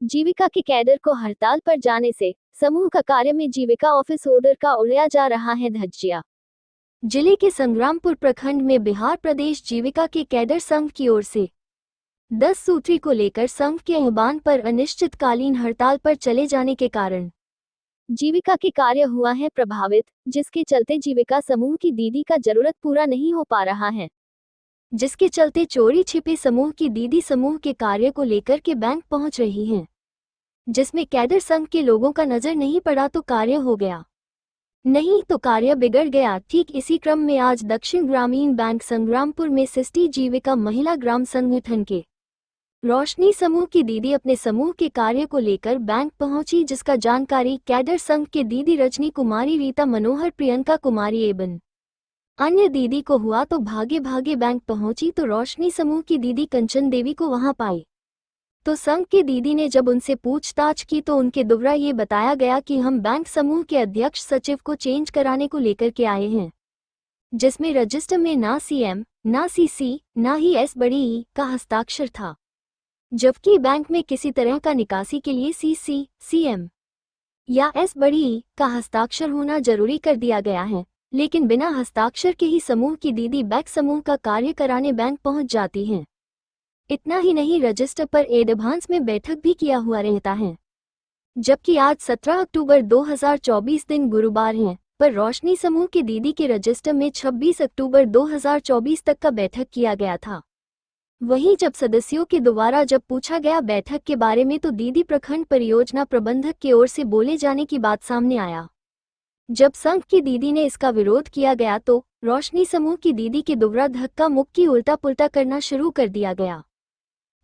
जीविका के कैडर को हड़ताल पर जाने से समूह का कार्य में जीविका ऑफिस होल्डर का उड़ाया जा रहा है धज्जिया। जिले के संग्रामपुर प्रखंड में बिहार प्रदेश जीविका के कैडर संघ की ओर से 10 सूत्री को लेकर संघ के आह्वान पर अनिश्चितकालीन हड़ताल पर चले जाने के कारण जीविका के कार्य हुआ है प्रभावित, जिसके चलते जीविका समूह की दीदी का जरूरत पूरा नहीं हो पा रहा है, जिसके चलते चोरी छिपे समूह की दीदी समूह के कार्य को लेकर के बैंक पहुंच रही हैं, जिसमें कैडर संघ के लोगों का नजर नहीं पड़ा तो कार्य हो गया, नहीं तो कार्य बिगड़ गया। ठीक इसी क्रम में आज दक्षिण ग्रामीण बैंक संग्रामपुर में सिस्टी जीविका महिला ग्राम संगठन के रोशनी समूह की दीदी अपने समूह के कार्य को लेकर बैंक पहुंची, जिसका जानकारी कैडर संघ के दीदी रजनी कुमारी, रीता मनोहर, प्रियंका कुमारी एवं अन्य दीदी को हुआ तो भागे भागे बैंक पहुंची तो रोशनी समूह की दीदी कंचन देवी को वहां पाई। तो संघ की दीदी ने जब उनसे पूछताछ की तो उनके द्वारा ये बताया गया कि हम बैंक समूह के अध्यक्ष सचिव को चेंज कराने को लेकर के आए हैं, जिसमें रजिस्टर में ना सीएम, ना सीसी, ना ही एस बड़ी ई का हस्ताक्षर था, जबकि बैंक में किसी तरह का निकासी के लिए सीसी, सीएम या एस बड़ी ई का हस्ताक्षर होना जरूरी कर दिया गया है, लेकिन बिना हस्ताक्षर के ही समूह की दीदी बैंक समूह का कार्य कराने बैंक पहुंच जाती हैं। इतना ही नहीं, रजिस्टर पर एडवांस में बैठक भी किया हुआ रहता है, जबकि आज 17 अक्टूबर 2024 दिन गुरुवार है, पर रोशनी समूह की दीदी के रजिस्टर में 26 अक्टूबर 2024 तक का बैठक किया गया था। वहीं जब सदस्यों के द्वारा जब पूछा गया बैठक के बारे में तो दीदी प्रखंड परियोजना प्रबंधक की ओर से बोले जाने की बात सामने आया। जब संघ की दीदी ने इसका विरोध किया गया तो रोशनी समूह की दीदी के द्वारा धक्का मुक्की उल्टा पुल्टा करना शुरू कर दिया गया।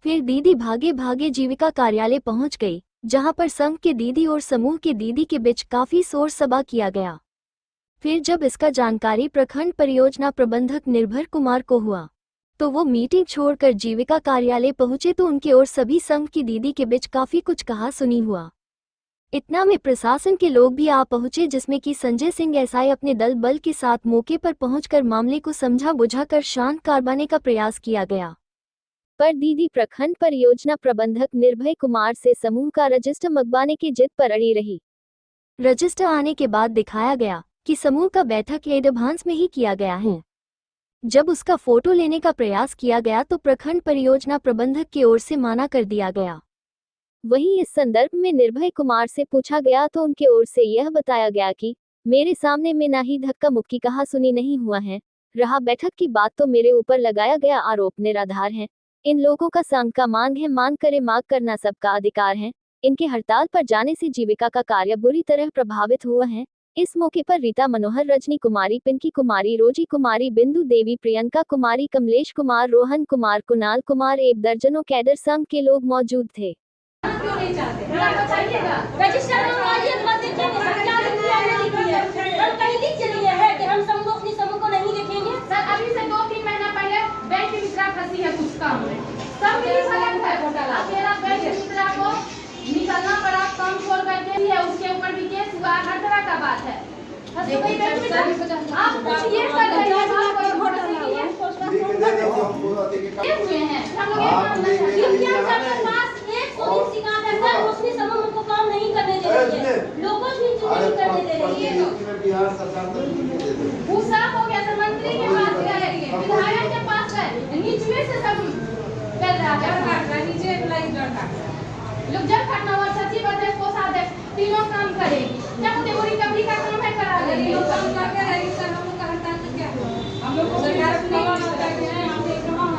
फिर दीदी भागे भागे जीविका कार्यालय पहुंच गई, जहां पर संघ के दीदी और समूह के दीदी के बीच काफी शोर सभा किया गया। फिर जब इसका जानकारी प्रखंड परियोजना प्रबंधक निर्भर कुमार को हुआ तो वो मीटिंग छोड़कर जीविका कार्यालय पहुंचे तो उनके और सभी संघ की दीदी के बीच काफी कुछ कहा सुनी हुआ। इतना में प्रशासन के लोग भी आ पहुंचे, जिसमें कि संजय सिंह एसआई अपने दल बल के साथ मौके पर पहुंचकर मामले को समझा बुझाकर शांत करवाने का प्रयास किया गया, पर दीदी प्रखंड परियोजना प्रबंधक निर्भय कुमार से समूह का रजिस्टर मंगवाने की जिद पर अड़ी रही। रजिस्टर आने के बाद दिखाया गया कि समूह का बैठक एडवांस में ही किया गया है। जब उसका फोटो लेने का प्रयास किया गया तो प्रखंड परियोजना प्रबंधक की ओर से माना कर दिया गया। वहीं इस संदर्भ में निर्भय कुमार से पूछा गया तो उनके ओर से यह बताया गया कि मेरे सामने में ना ही धक्का मुक्की कहा सुनी नहीं हुआ है, रहा बैठक की बात तो मेरे ऊपर लगाया गया आरोप निराधार है। इन लोगों का संघ का मांग है, मांग करे मांग करना सबका अधिकार है। इनके हड़ताल पर जाने से जीविका का कार्य बुरी तरह प्रभावित हुआ है। इस मौके पर रीता मनोहर, रजनी कुमारी, पिंकी कुमारी, रोजी कुमारी, बिंदु देवी, प्रियंका कुमारी, कमलेश कुमार, रोहन कुमार, कुणाल कुमार एवं दर्जनों कैडर संघ के लोग मौजूद थे। निकलना पड़ा, काम छोड़ करके है, उसके ऊपर भी केस हुआ, हर तरह का बात है। आप कुछ ये कर रहे हैं, हुए हैं हम लोग शिकायत है सर, उसकी समूह हमको काम नहीं करने दे रही है, लोगों की नहीं करने दे रही है। वो साफ हो गया सर, मंत्री के पास गए, विधायक के पास गए, नीचे से सब कर रहा है, नीचे लोग जब काटना हुआ सचिव अध्यक्ष कोषाध्यक्ष तीनों काम करेगी, क्या बोलते वो रिकवरी का काम है करा लेगी, लोग काम करके रहेगी सर। हम लोग का हड़ताल तो क्या हम लोग को सरकार ने हम देख रहा हूं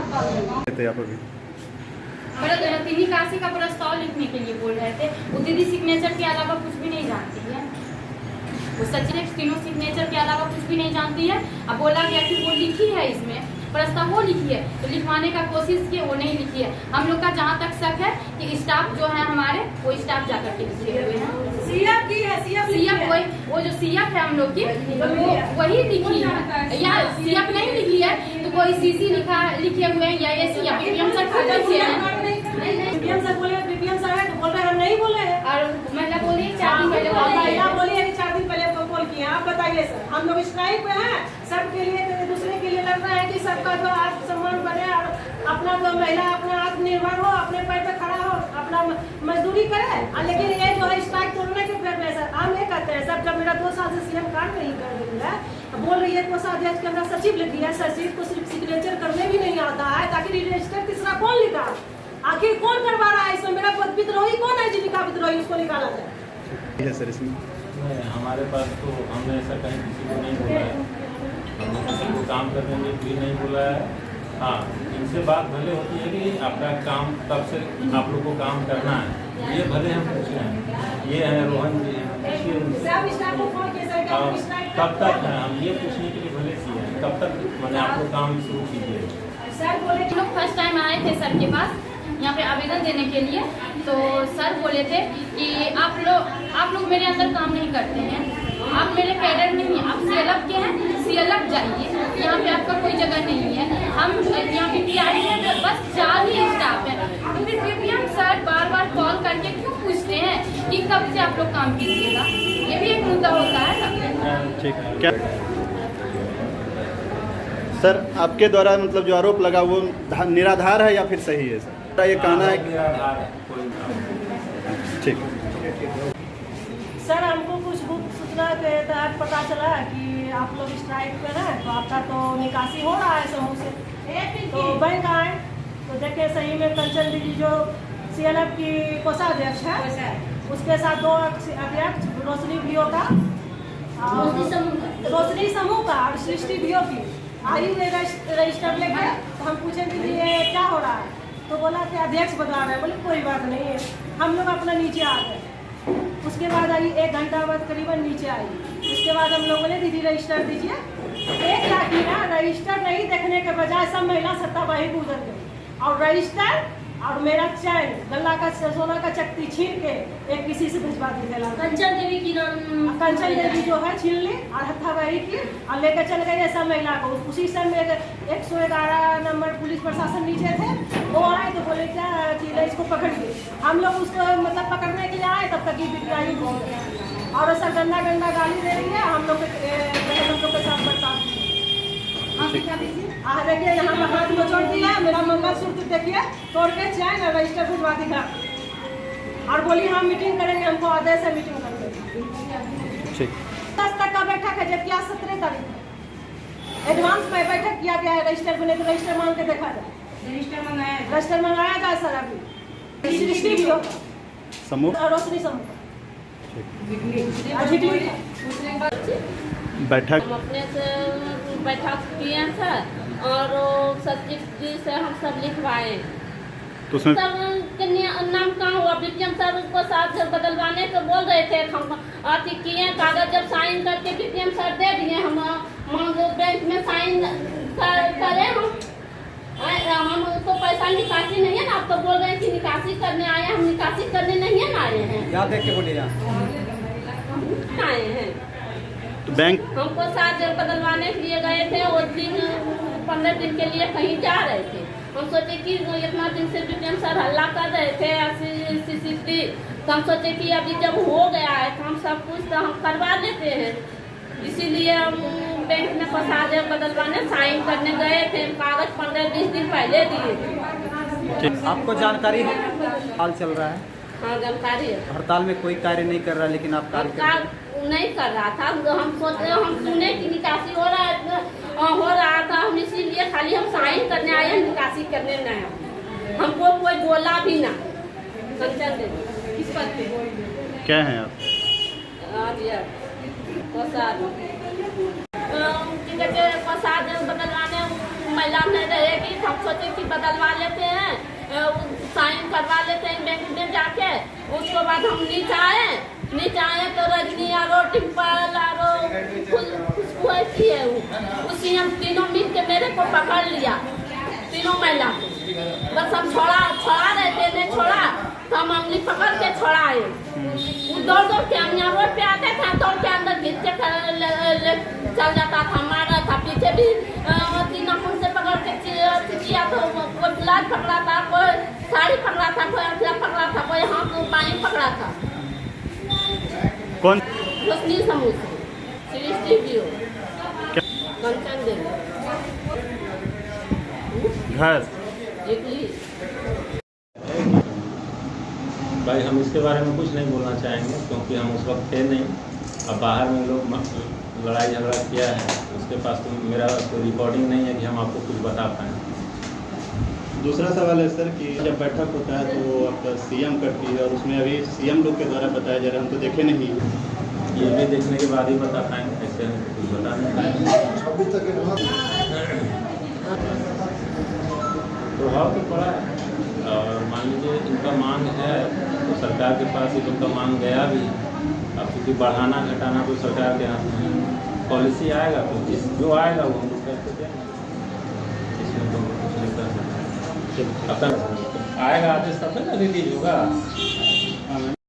पर निकासी का प्रस्ताव लिखने के लिए बोल रहे थे। वो दीदी सिग्नेचर के अलावा कुछ भी नहीं जानती है, वो सचिव तीनों सिग्नेचर के अलावा कुछ भी नहीं जानती है। अब बोला गया कि वो लिखी है, इसमें प्रस्ताव वो लिखी है तो लिखवाने का कोशिश किए, वो नहीं लिखी है। हम लोग का जहाँ तक शक है कि स्टाफ जो है हमारे वो स्टाफ जाकर के लिखे हुए हैं, सीएम की है, सीएम वो जो सीएफ है हम लोग की तो वो वही लिखी है, या सीएफ नहीं लिखी है तो कोई सीसी लिखे हुए हैं या एसी या बीपीएम सर खाते हैं। बीपीएम सर बोले बीपीएम सर है तो बोल रहे हम नहीं बोले हैं। और महिला बोली 4 दिन पहले महिला बोली है 4 दिन पहले कॉल किया। आप बताइए सर, हम लोग स्ट्राइक पे हैं, सबके लिए दूसरे के लिए लड़ रहे हैं कि सबका जो आत्मसम्मान बने और अपना जो महिला अपना आत्मनिर्भर हो, अपने पैर पे खड़ा हो, अपना मजदूरी करे। लेकिन ये जो है स्ट्राइक तोड़ने के फेर में सर हम ये कहते हैं सर, जब मेरा 2 साल से सीएम कार्ड नहीं कर दिया है, बोल रही है कोषाध्यक्ष के अंदर सचिव लिखी है, सचिव को सिर्फ सिग्नेचर करने भी नहीं आता है, ताकि रजिस्टर तीसरा कौन लिखा, आखिर कौन करवा रहा है इसमें, मेरा विद्रोही कौन है, जीविका विद्रोही, उसको निकाला जाए। सर इसमें हमारे पास तो हमने ऐसा कहीं किसी को नहीं बोला है, हमने किसी को काम करने में भी नहीं बोला है। हाँ, इनसे बात भले होती है कि आपका काम तब से आप लोग को काम करना है, ये भले हम पूछे हैं, ये है रोहन जी हैं, कब तक है, हम ये पूछने के लिए भले किए हैं, कब तक मैंने आप लोग काम शुरू कीजिए। सर बोले हम लोग फर्स्ट टाइम आए थे सर के पास यहाँ पे आवेदन देने के लिए, तो सर बोले थे कि आप लोग मेरे अंदर काम नहीं करते हैं, आप मेरे कैडर नहीं हैं, आप सीएलएफ के हैं, सीएलएफ जाइए, यहाँ पे आपका कोई जगह नहीं है। हम यहाँ पे पीआई है तो बस 4 ही स्टाफ है, तो फिर बीपीएम सर बार बार कॉल करके क्यों पूछते हैं कि कब से आप लोग काम कीजिएगा, ये भी एक मुद्दा होता है ना। ठीक है। क्या सर आपके द्वारा मतलब जो आरोप लगा वो निराधार है या फिर सही है सर? ये कहना है ठीक है। सर हमको कुछ गुप्त सूचना के तहत पता चला कि आप लोग स्ट्राइक पे हैं, तो आपका तो निकासी हो रहा है समूह से, तो बैंक आए तो देखे सही में कंचन दीदी जो सीएलएफ की कोषाध्यक्ष है, उसके साथ 2 अध्यक्ष रोशनी भियो का, रोशनी समूह का और सृष्टि भियो की आई रजिस्टर लेके। तो हम पूछे कि ये क्या हो रहा है, तो बोला कि अध्यक्ष बदला रहे हैं। बोले कोई बात नहीं है, हम लोग अपना नीचे आ गए। उसके बाद आई 1 घंटा बाद करीबन नीचे आई, उसके बाद हम लोग बोले दीदी रजिस्टर दीजिए। एक क्या किया, रजिस्टर नहीं देखने के बजाय सब महिला सत्तावाही गुजर गई और रजिस्टर और मेरा चैन गला का सोना का चक्की छीन के एक किसी से भिजवा दी गया। कंचन देवी की नाम, कंचन देवी जो है छीन ली और हत्थावाही की और लेकर चल गए सब महिला को। उसी समय 111 नंबर पुलिस प्रशासन नीचे थे, वो आए तो बोले क्या कि इसको पकड़िए। हम लोग उसको मतलब पकड़ने के लिए आए, तब तक ये बिटियाई घुस गई और सर गंदा गंदा गाली दे रही है हम लोग के साथ बर्ताव। देखिए यहाँ पर हाथ में चोट दिया, मेरा मंगलसूत्र देखिए तोड़ के चैन और रजिस्टर भिजवा दिखा और बोली हम मीटिंग करेंगे, हमको आदेश है मीटिंग करेंगे। 10 तक का बैठक है, जबकि आज 17 तारीख है। एडवांस में बैठक किया गया है, रजिस्टर बने तो रजिस्टर मांग के देखा जाए। रजिस्टर मंगाया जाए सर, अभी सृष्टि भी हो समूह रोशनी समूह बैठक हम अपने से बैठक किए सर और सचिव जी से हम सब लिखवाए। तो उसमें सर के नाम कहाँ हुआ, बीपीएम सर उसको साथ बदलवाने को बोल रहे थे, हम अति किए कागज जब साइन करके बीपीएम सर दे दिए, हम बैंक में साइन करें हम उसको पैसा निकासी नहीं है ना, आप तो बोल रहे हैं कि निकासी करने आए हैं, हम निकासी करने नहीं है ना आए हैं, याद देख के बोलिए आए हैं। तो बैंक हमको 7 जन बदलवाने के लिए गए थे, वो 15 दिन के लिए कहीं जा रहे थे। हम सोचे कि इतना दिन से बीपीएम सर हल्ला कर रहे थे तो हम सोचे कि अभी जब हो गया है तो हम सब कुछ तो हम करवा लेते हैं, इसीलिए हम बैंक में 7 जन बदलवाने साइन करने गए थे। कागज 15-20 दिन पहले दिए। आपको जानकारी है हाल चल रहा है? हाँ जानकारी है। हड़ताल में कोई कार्य नहीं कर रहा, लेकिन आप कार्य नहीं कर रहा था, हम सोचे हम सुने कि निकासी हो रहा था, हम इसीलिए खाली हम साइन करने आए हैं, निकासी करने नहीं। हमको कोई बोला भी ना। कंचन देवी किस पद पे क्या है आप? प्रसाद बदलवाने महिला नहीं रहेगी, हम सोचे कि बदलवा लेते हैं, साइन करवा लेते हैं बैंक में जाके। उसके बाद हम नीचे आए तो रजनी आरो टिम्पल आरो खुशबू ऐसी है, उसी हम तीनों मिल के मेरे को पकड़ लिया, तीनों महिला को। बस हम छोड़ा रहे थे, नहीं छोड़ा तो हम अंगली पकड़ के छोड़ाए। वो दौड़ के हम यहाँ रोड पे आते थे, दौड़ के चल जाता था, मारा था, पीछे भी नाखून से पकड़ के किया तो कोई ब्लाउज पकड़ा था, कोई साड़ी पकड़ा था, कोई अठला पकड़ा था, कोई हाथ पानी पकड़ा था। कौन रोशनी समूह सृष्टि की हो कंचन देवी घर इटली। भाई हम इसके बारे में कुछ नहीं बोलना चाहेंगे क्योंकि हम उस वक्त थे नहीं। अब बाहर में लोग लड़ाई झगड़ा किया है, उसके पास तो मेरा कोई रिकॉर्डिंग नहीं है कि हम आपको कुछ बता पाएँ। दूसरा सवाल है सर कि जब बैठक होता है तो वो आपका सीएम करती है और उसमें अभी सीएम लोग के द्वारा बताया जा रहा है, हम तो देखे नहीं। ये भी देखने के बाद ही बता पाएंगे, ऐसे हम कुछ बता नहीं पाएंगे। प्रभाव तो पड़ा है और मान लीजिए इनका मांग है तो सरकार के पास ही उनका मांग गया भी। अब क्योंकि बढ़ाना घटाना तो सरकार के हाथ में पॉलिसी आएगा तो जो आएगा वो हम लोग करते देंगे, इसमें तो कुछ नहीं कर सकते। अब तक आएगा आदेश तब तक रिलीज होगा।